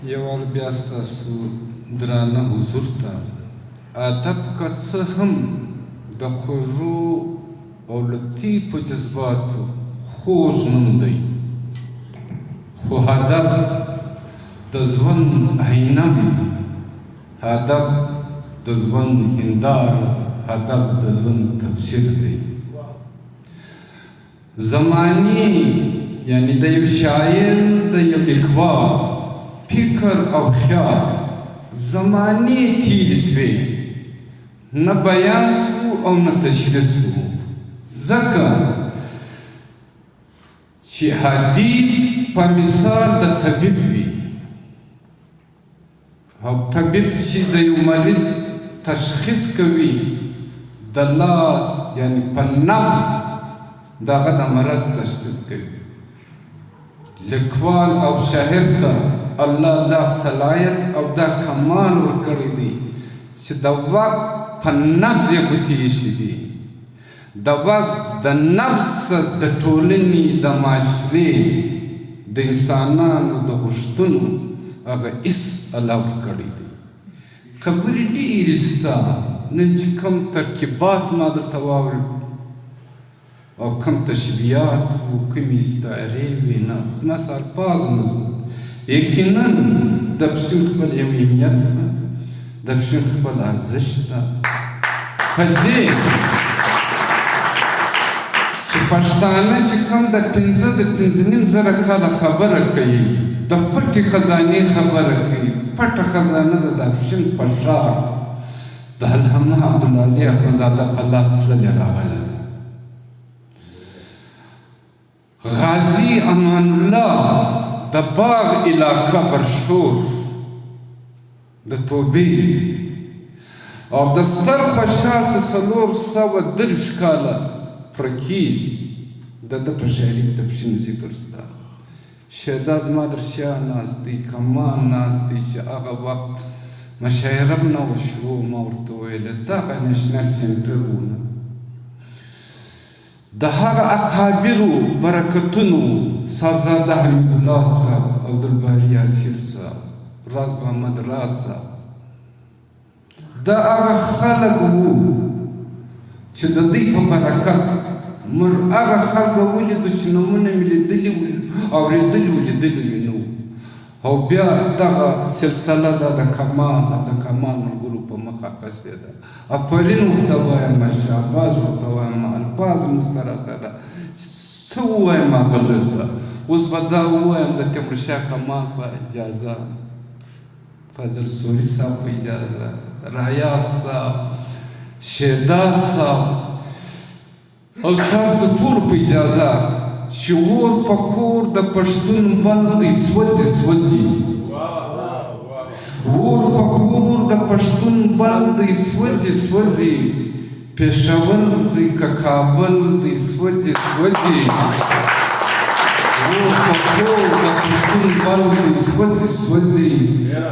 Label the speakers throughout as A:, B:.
A: یوار بیا ستاسو درانه حضور ته ادب که څه هم د خوږو او لطیفو جذباتو خوږ نوم دی، خو ادب د ژوند آینه وي، ادب د ژوند هنداره، ادب د ژوند تفسیر دی. زمانې یعنی د یو شاعر د یو لیکوال فکر او خیال زمانې تېرې سوې، نه بیان سو او نه تشریح سو، ځکه چې ادیب په مثال د طبیب وي، او طبیب چې د یو مریض تشخیص کوي د لاس یعنی په نبض د هغه د مرض تشخیص کوي. لیکوال او شاعر ته الله دا صلاحیت او دا کمال ورکړی دی چې د وخت په نبض یې ګوتې ایښي دي، د وخت د نبض د ټولنې د معاشرې د انسانانو د غوښتنو هغه حس الله ورکړی دی. خبرې ډېرې شته، نن چې کوم ترکیبات ما درته واورېد او کوم تشبیهات و کومې استعارې وې، نه زماسې الفاظ نه زده. یقینا د پښتون خپل یو اهمیت شته، د پښتون خپل ارزښت شته په دې چې پښتانه چې کوم د 5.5 زره کاله خبره کوي، د پټې خزانې خبره کوي. پټه خزانه د پښتون په ښار د علامه عبدالعلي اخندزاده په لاس تللې راغله ده. غازي امان الله د باغ علاقه برشور د توبې او د ستر خوشحال څه 430 کاله پوره کېږي، د ده په شاعري کې د پښین ذکر شته. شهدا زما در شا ناست دی، کمان ناست دی چې هغه وخت مشاعره هم نه وه شروع. ما ورته ویله دغه نیشنل سینټر وونه د هغه اکابرو برکتونو، صاحبزاده حمیدالله صاحب، عبدالباري یاسر صاحب، راز محمد راز صاحب، دا هغه خلک وو چې د دوی په برکت موږ هغه خلک ولیدو چې نومونه مې لیدلي وو، اورېدلي وو، لیدلي مې نه وو. او بیا دغه سلسله ده د کمال ملګرو په مخه اخیستې ده. آفرین ورته وایم، شاباس ورته وایم، الفاظ مستره سره څه ووایم بل ده. اوس به دا ووایم د تیمورشاه کمال په اجازه، فضل سوري صاحب په اجازه، رایاب صاحب، شهدا صاحب او ستاسو د ټولو په اجازه چې اور په کور د پښتون بل دی سوځي سوځي، اور په کور د پښتون بل دی سوځي سوځي، پېښور دی که کابل دی سوځي سوځي، اور په کور د پښتون بل دی سوځي سوځي،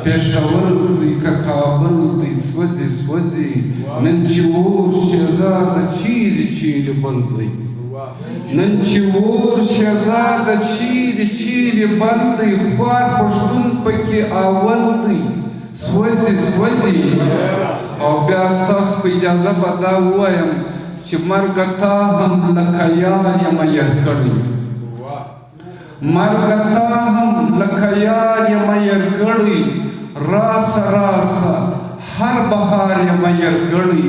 A: پېښور دی که کابل دی سوځي سوځي. نن چې اور شهزاده چیرې چیرې بل دی، نن چې اور شهزاده چیرې چیرې بل دی، خوار پښتون پکې اول دی سوځي سوځي. او بیا ستاسو په اجازه به دا ووایم چې مرګه تا هم لکه یار یمه ير کړی، مرګه تا هم لکه یار یمه ير کړی، راسه راسه هر بهار یمه ير کړی،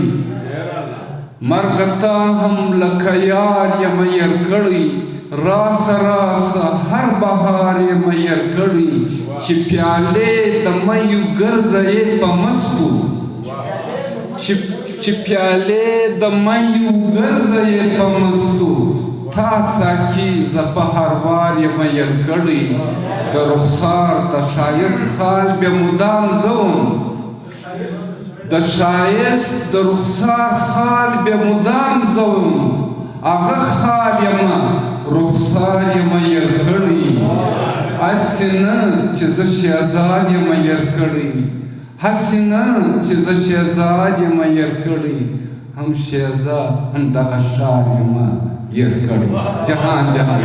A: مرګه تا هم لکه یار یمه ير کړی، راسه راسه هر بهار یمه ير کړی، چې پیالې د میو ګرځې په مستو، چې پیالې د میو ګرځې په مستو، تا ساکي زه په هر وار یمه ير کړی، د رخسار د ښایست خال بیا مدام زوم، د ښایست د رخسار خال بیا مدام زوم، هغه خال یمه رخسار یمه ير کړی، هسې نه چې زه شهزاد یمه ير کړی، هسې نه چې زه شهزاد یمه ير کړی، هم شهزاد هم دغه ښار یمه ير کړی. جهان جهان